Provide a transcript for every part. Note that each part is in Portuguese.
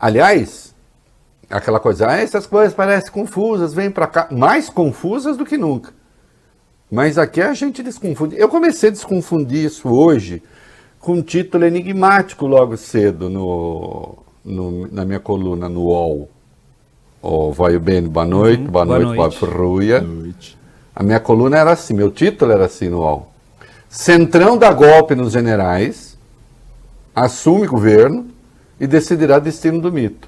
Aliás, aquela coisa, essas coisas parecem confusas, vêm para cá, mais confusas do que nunca. Mas aqui a gente desconfunde. Eu comecei a desconfundir isso hoje com um título enigmático logo cedo na minha coluna no UOL. Vai bem, boa noite, boa noite. Boa noite. A minha coluna era assim, meu título era assim no UOL. Centrão dá golpe nos generais, assume governo e decidirá destino do mito.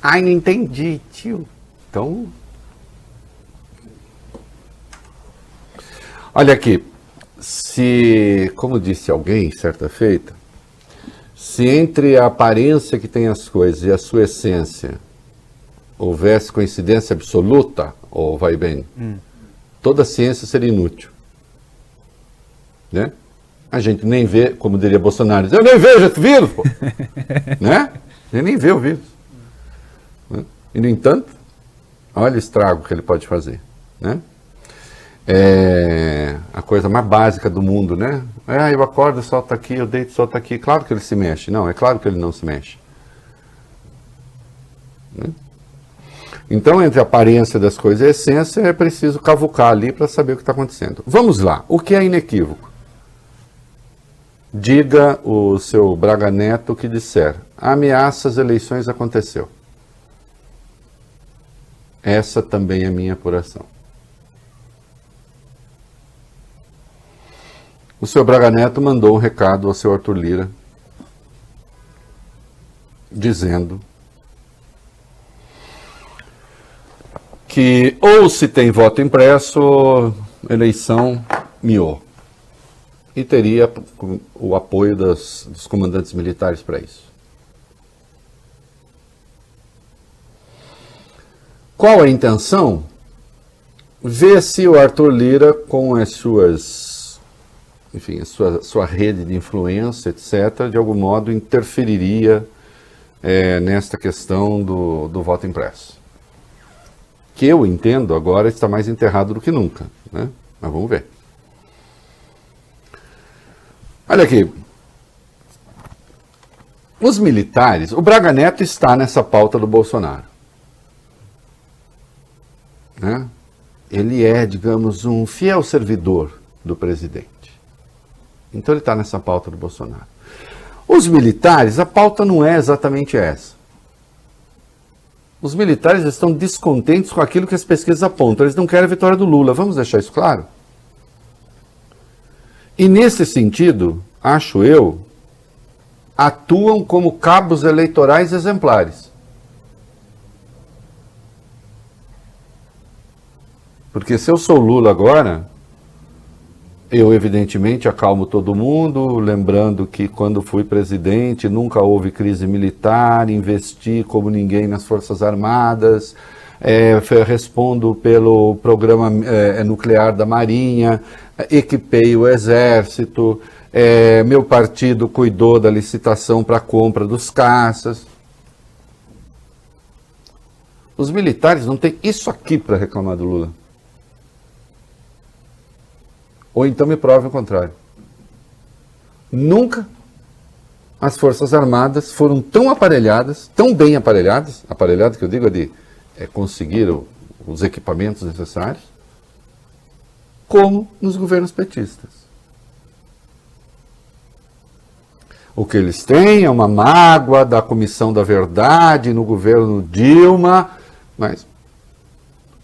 Ai, não entendi, tio. Então, olha aqui, como disse alguém certa feita, se entre a aparência que tem as coisas e a sua essência houvesse coincidência absoluta, ou vai bem, toda a ciência seria inútil. Né? A gente nem vê, como diria Bolsonaro, eu nem vejo esse vírus, pô. Né? Ele nem vê o vírus. Né? E, no entanto, olha o estrago que ele pode fazer. Né? É a coisa mais básica do mundo, né? Eu acordo, o sol está aqui, eu deito, o sol está aqui. Claro que ele se mexe. Não, é claro que ele não se mexe. Né? Então, entre a aparência das coisas e a essência, é preciso cavucar ali para saber o que está acontecendo. Vamos lá. O que é inequívoco? Diga o seu Braga Neto o que disser. A ameaça às eleições aconteceu. Essa também é minha apuração. O seu Braga Neto mandou um recado ao seu Arthur Lira, dizendo que ou se tem voto impresso, eleição miou. E teria o apoio dos comandantes militares para isso. Qual a intenção? Ver se o Arthur Lira, com as suas, enfim, a sua rede de influência, etc., de algum modo interferiria nesta questão do voto impresso. Que eu entendo agora está mais enterrado do que nunca, né? Mas vamos ver. Olha aqui. Os militares, o Braga Neto está nessa pauta do Bolsonaro. Né? Ele é, digamos, um fiel servidor do presidente. Então ele está nessa pauta do Bolsonaro. Os militares, a pauta não é exatamente essa. Os militares estão descontentes com aquilo que as pesquisas apontam. Eles não querem a vitória do Lula. Vamos deixar isso claro? E nesse sentido, acho eu, atuam como cabos eleitorais exemplares. Porque se eu sou Lula agora, eu evidentemente acalmo todo mundo, lembrando que quando fui presidente nunca houve crise militar, investi como ninguém nas Forças Armadas, respondo pelo programa nuclear da Marinha, equipei o Exército, meu partido cuidou da licitação para a compra dos caças. Os militares não têm isso aqui para reclamar do Lula. Ou então me prove o contrário. Nunca as Forças Armadas foram tão aparelhadas, tão bem aparelhadas que eu digo é de conseguir os equipamentos necessários, como nos governos petistas. O que eles têm é uma mágoa da Comissão da Verdade no governo Dilma,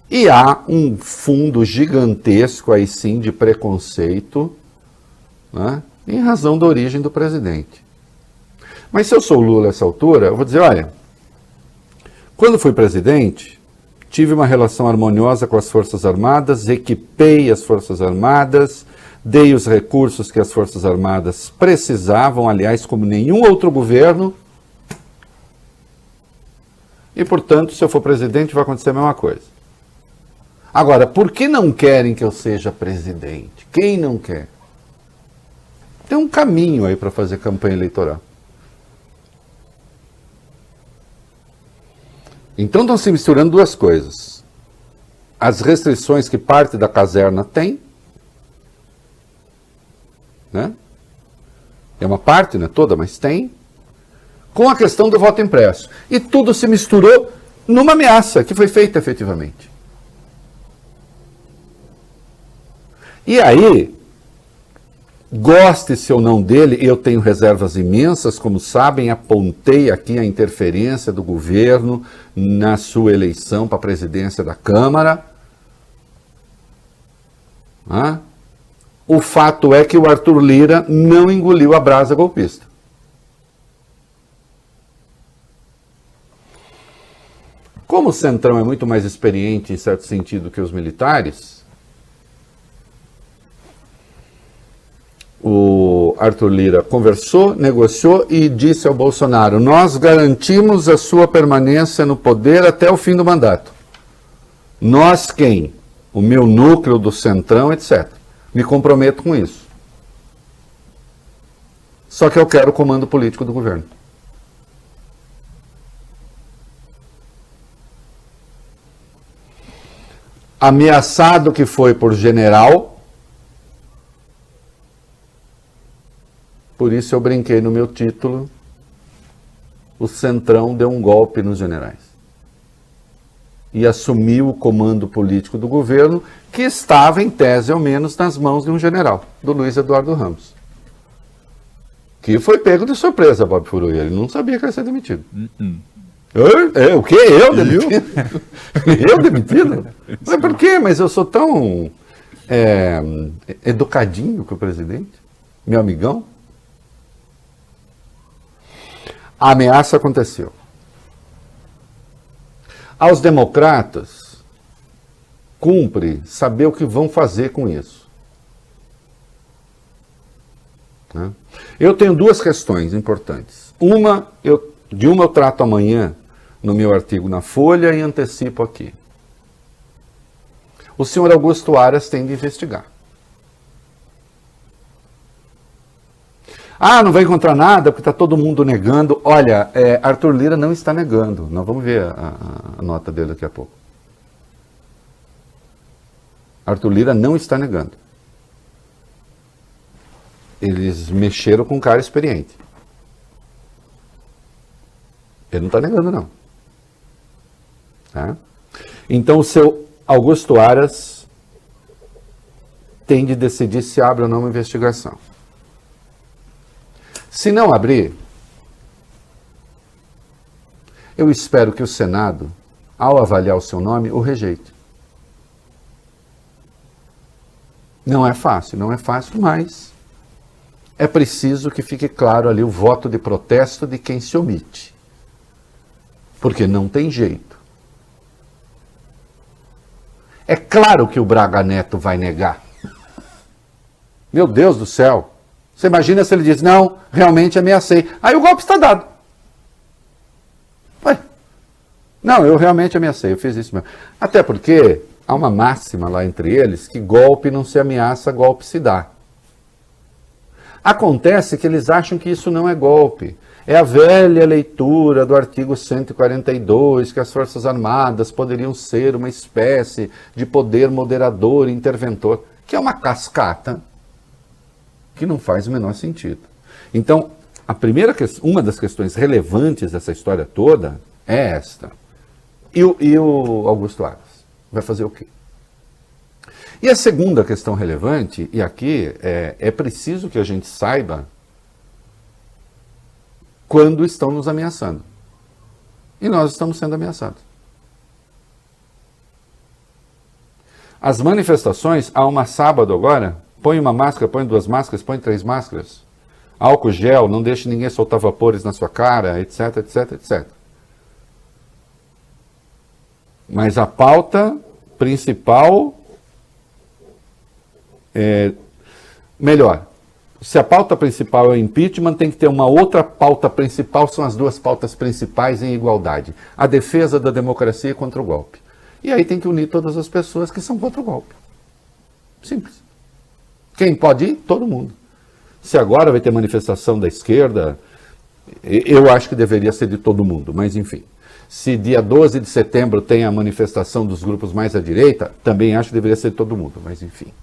e há um fundo gigantesco, aí sim, de preconceito, né, em razão da origem do presidente. Mas se eu sou Lula nessa altura, eu vou dizer, olha, quando fui presidente, tive uma relação harmoniosa com as Forças Armadas, equipei as Forças Armadas, dei os recursos que as Forças Armadas precisavam, aliás, como nenhum outro governo, e, portanto, se eu for presidente, vai acontecer a mesma coisa. Agora, por que não querem que eu seja presidente? Quem não quer? Tem um caminho aí para fazer campanha eleitoral. Então estão se misturando duas coisas. As restrições que parte da caserna tem, né? é uma parte, não é toda, mas tem, com a questão do voto impresso. E tudo se misturou numa ameaça que foi feita efetivamente. E aí, goste-se ou não dele, eu tenho reservas imensas, como sabem, apontei aqui a interferência do governo na sua eleição para a presidência da Câmara. O fato é que o Arthur Lira não engoliu a brasa golpista. Como o Centrão é muito mais experiente, em certo sentido, que os militares, o Arthur Lira conversou, negociou e disse ao Bolsonaro: nós garantimos a sua permanência no poder até o fim do mandato. Nós quem? O meu núcleo do Centrão, etc. Me comprometo com isso. Só que eu quero o comando político do governo. Ameaçado que foi por general, por isso eu brinquei no meu título, o Centrão deu um golpe nos generais. E assumiu o comando político do governo, que estava, em tese ao menos, nas mãos de um general, do Luiz Eduardo Ramos. Que foi pego de surpresa, Bob Furui. Ele não sabia que ia ser demitido. O quê? Eu demitido? Eu demitido? Mas por quê? Mas eu sou tão educadinho com o presidente, meu amigão. A ameaça aconteceu. Aos democratas, cumpre saber o que vão fazer com isso. Eu tenho duas questões importantes. De uma eu trato amanhã no meu artigo na Folha e antecipo aqui. O senhor Augusto Aras tem de investigar. Não vai encontrar nada porque está todo mundo negando. Olha, Arthur Lira não está negando. Nós vamos ver a nota dele daqui a pouco. Arthur Lira não está negando. Eles mexeram com um cara experiente. Ele não está negando, não. Tá? Então o seu Augusto Aras tem de decidir se abre ou não uma investigação. Se não abrir, eu espero que o Senado, ao avaliar o seu nome, o rejeite. Não é fácil, mas é preciso que fique claro ali o voto de protesto de quem se omite. Porque não tem jeito. É claro que o Braga Neto vai negar. Meu Deus do céu. Você imagina se ele diz, não, realmente ameacei. Aí o golpe está dado. Ué, não, eu realmente ameacei, eu fiz isso mesmo. Até porque há uma máxima lá entre eles que golpe não se ameaça, golpe se dá. Acontece que eles acham que isso não é golpe. É a velha leitura do artigo 142, que as Forças Armadas poderiam ser uma espécie de poder moderador, interventor, que é uma cascata que não faz o menor sentido. Então, uma das questões relevantes dessa história toda é esta. E o Augusto Aras vai fazer o quê? E a segunda questão relevante, e aqui é preciso que a gente saiba quando estão nos ameaçando. E nós estamos sendo ameaçados. As manifestações, há uma sábado agora, põe uma máscara, põe duas máscaras, põe 3 máscaras. Álcool gel, não deixe ninguém soltar vapores na sua cara, etc, etc, etc. Mas a pauta principal melhor, se a pauta principal é o impeachment, tem que ter uma outra pauta principal, são as duas pautas principais em igualdade. A defesa da democracia contra o golpe. E aí tem que unir todas as pessoas que são contra o golpe. Simples. Quem pode ir? Todo mundo. Se agora vai ter manifestação da esquerda, eu acho que deveria ser de todo mundo, mas enfim. Se dia 12 de setembro tem a manifestação dos grupos mais à direita, também acho que deveria ser de todo mundo, mas enfim.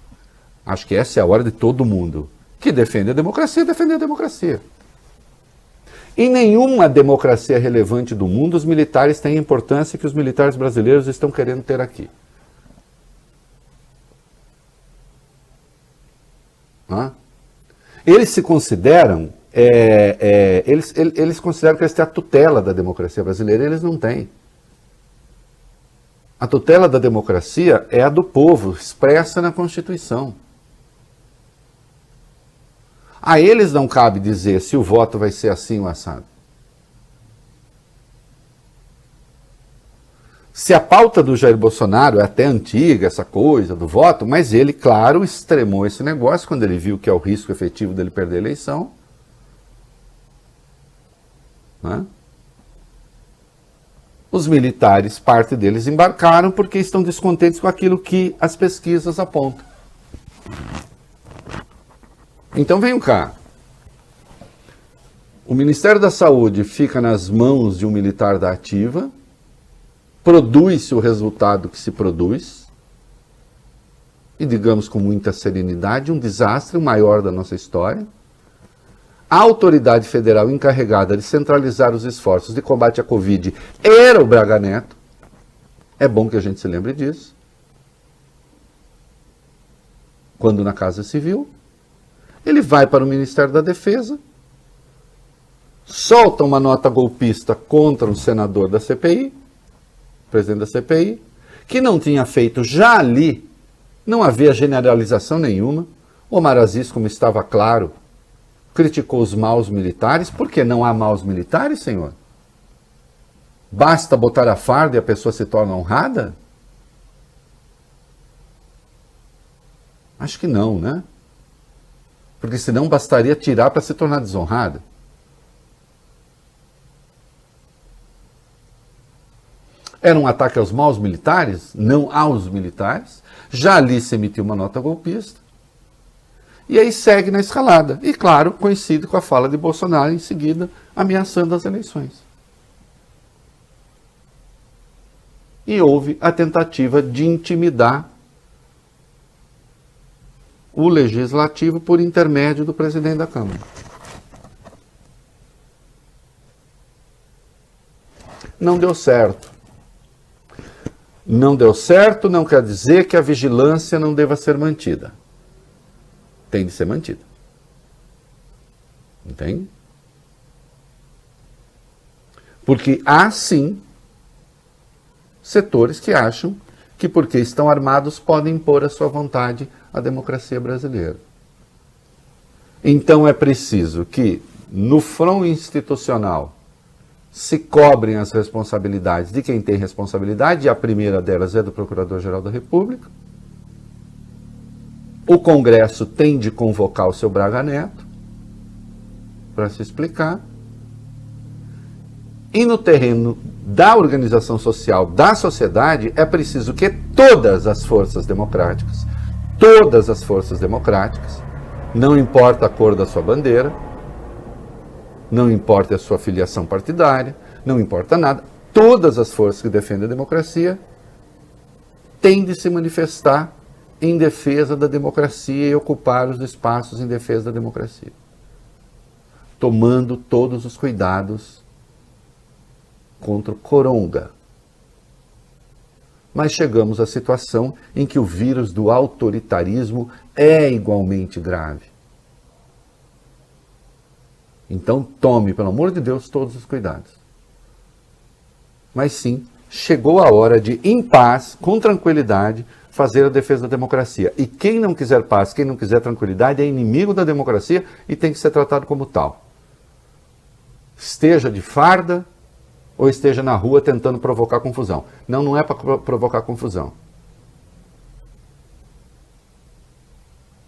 Acho que essa é a hora de todo mundo que defende a democracia, defende a democracia. Em nenhuma democracia relevante do mundo, os militares têm a importância que os militares brasileiros estão querendo ter aqui. Eles se consideram, eles consideram que eles têm a tutela da democracia brasileira, e eles não têm. A tutela da democracia é a do povo, expressa na Constituição. A eles não cabe dizer se o voto vai ser assim ou assado. Se a pauta do Jair Bolsonaro é até antiga, essa coisa do voto, mas ele, claro, extremou esse negócio quando ele viu que é o risco efetivo dele perder a eleição. Né? Os militares, parte deles embarcaram porque estão descontentes com aquilo que as pesquisas apontam. Então venham cá. O Ministério da Saúde fica nas mãos de um militar da ativa, produz-se o resultado que se produz, e digamos com muita serenidade, um desastre, o maior da nossa história. A autoridade federal encarregada de centralizar os esforços de combate à Covid era o Braga Neto. É bom que a gente se lembre disso. Quando na Casa Civil, ele vai para o Ministério da Defesa, solta uma nota golpista contra um senador da CPI, presidente da CPI, que não tinha feito já ali, não havia generalização nenhuma. Omar Aziz, como estava claro, criticou os maus militares. Por que não há maus militares, senhor? Basta botar a farda e a pessoa se torna honrada? Acho que não, né? Porque senão bastaria tirar para se tornar desonrada. Era um ataque aos maus militares, não aos militares. Já ali se emitiu uma nota golpista. E aí segue na escalada. E claro, coincide com a fala de Bolsonaro em seguida, ameaçando as eleições. E houve a tentativa de intimidar o legislativo por intermédio do presidente da Câmara. Não deu certo. Não deu certo não quer dizer que a vigilância não deva ser mantida. Tem de ser mantida. Entende? Porque há, sim, setores que acham que porque estão armados podem impor a sua vontade à democracia brasileira. Então é preciso que, no front institucional, se cobrem as responsabilidades de quem tem responsabilidade, e a primeira delas é do Procurador-Geral da República. O Congresso tem de convocar o seu Braga Neto para se explicar. E no terreno da organização social, da sociedade, é preciso que todas as forças democráticas, não importa a cor da sua bandeira, não importa a sua filiação partidária, não importa nada, todas as forças que defendem a democracia têm de se manifestar em defesa da democracia e ocupar os espaços em defesa da democracia, tomando todos os cuidados contra o coronga. Mas chegamos à situação em que o vírus do autoritarismo é igualmente grave. Então tome, pelo amor de Deus, todos os cuidados. Mas sim, chegou a hora de, em paz, com tranquilidade, fazer a defesa da democracia. E quem não quiser paz, quem não quiser tranquilidade, é inimigo da democracia e tem que ser tratado como tal. Esteja de farda ou esteja na rua tentando provocar confusão. Não, não é para provocar confusão.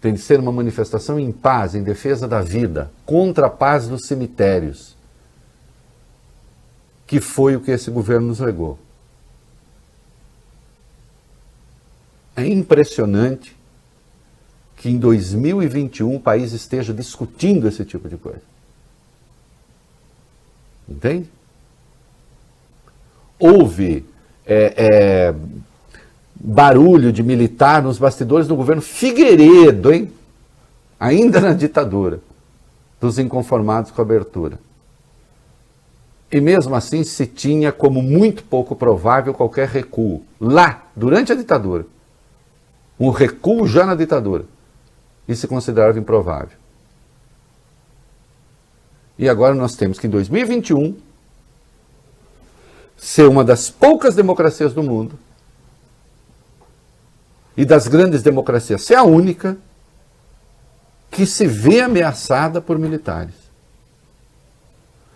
Tem de ser uma manifestação em paz, em defesa da vida, contra a paz dos cemitérios, que foi o que esse governo nos legou. É impressionante que em 2021 o país esteja discutindo esse tipo de coisa. Entende? Houve barulho de militar nos bastidores do governo Figueiredo, hein? ainda na ditadura, dos inconformados com a abertura. E mesmo assim se tinha como muito pouco provável qualquer recuo. Lá, durante a ditadura. Um recuo já na ditadura. E se considerava improvável. E agora nós temos que em 2021 ser uma das poucas democracias do mundo e das grandes democracias ser a única que se vê ameaçada por militares.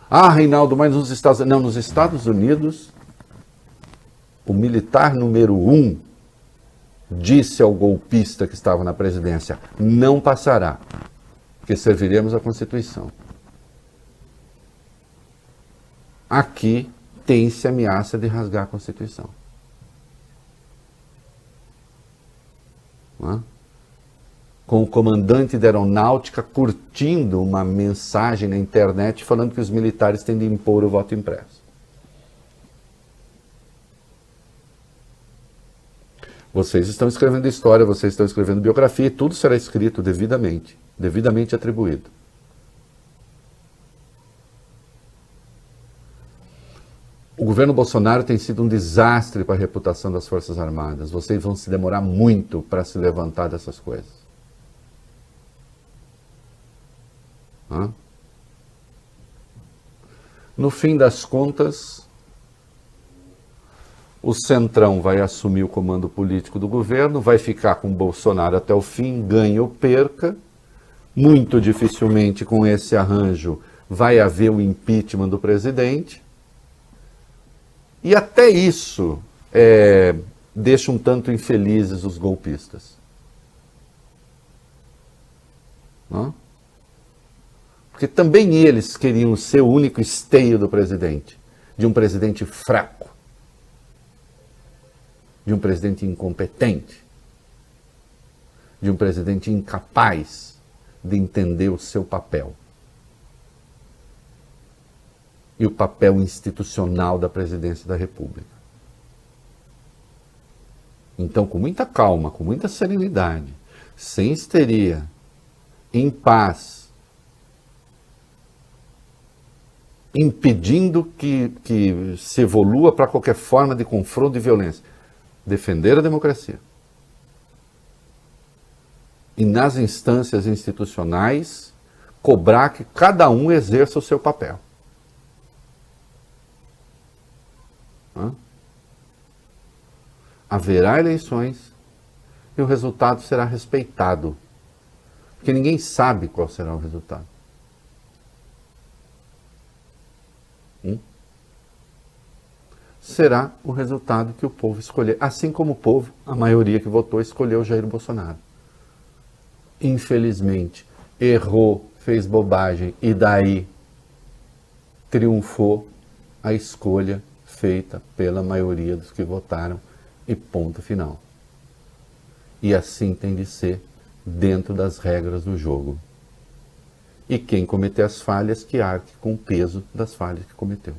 Ah, Reinaldo, mas nos Estados Unidos... Não, nos Estados Unidos, o militar número 1 disse ao golpista que estava na presidência, não passará, porque serviremos a Constituição. Aqui tem-se ameaça de rasgar a Constituição. Não é? Com o comandante da aeronáutica curtindo uma mensagem na internet falando que os militares têm de impor o voto impresso. Vocês estão escrevendo história, vocês estão escrevendo biografia, e tudo será escrito devidamente atribuído. O governo Bolsonaro tem sido um desastre para a reputação das Forças Armadas. Vocês vão se demorar muito para se levantar dessas coisas. No fim das contas, o Centrão vai assumir o comando político do governo, vai ficar com Bolsonaro até o fim, ganhe ou perca. Muito dificilmente com esse arranjo vai haver o impeachment do presidente. E até isso deixa um tanto infelizes os golpistas. Não? Porque também eles queriam ser o único esteio do presidente, de um presidente fraco, de um presidente incompetente, de um presidente incapaz de entender o seu papel. E o papel institucional da presidência da República. Então, com muita calma, com muita serenidade, sem histeria, em paz, impedindo que se evolua para qualquer forma de confronto e violência. Defender a democracia. E nas instâncias institucionais, cobrar que cada um exerça o seu papel. Haverá eleições e o resultado será respeitado. Porque ninguém sabe qual será o resultado. Será o resultado que o povo escolher. Assim como o povo, a maioria que votou, escolheu Jair Bolsonaro. Infelizmente, errou, fez bobagem e daí triunfou a escolha feita pela maioria dos que votaram e ponto final. E assim tem de ser dentro das regras do jogo. E quem cometer as falhas, que arque com o peso das falhas que cometeu.